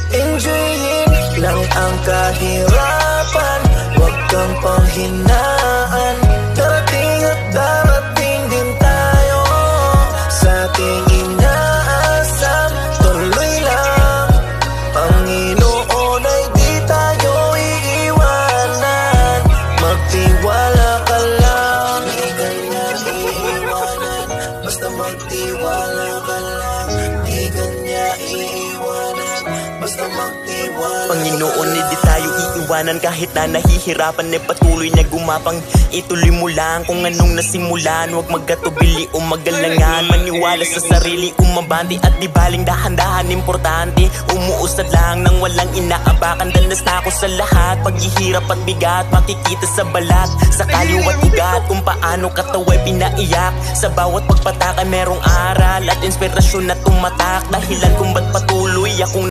Enjoyin lang ang kahirapan, huwag kang panghinaan. Darating at darating din tayo sa ating inaasam. Tuloy lang, Panginoon ay di tayo iiwanan. Magtiwala ka lang, di ka niya iiwanan. Basta magtiwala ka lang, di ka niya iiwanan. Basta magtiwala. Panginoon, hindi tayo iiwanan kahit na nahihirapan. Patuloy na gumapang, ituloy mo lang kung anong nasimulan. Huwag magkatubili o magalangan, maniwala sa sarili, umabante at di baling dahan-dahan. Importante, umuusad lang nang walang inaabakan. Danas na ako sa lahat, paghihirap at bigat, makikita sa balat, sa kaliwat ugat, kung paano kataway pinaiyak. Sa bawat pagpataka merong aral at inspirasyon na tumatak, dahilan kung ba't patuloy akong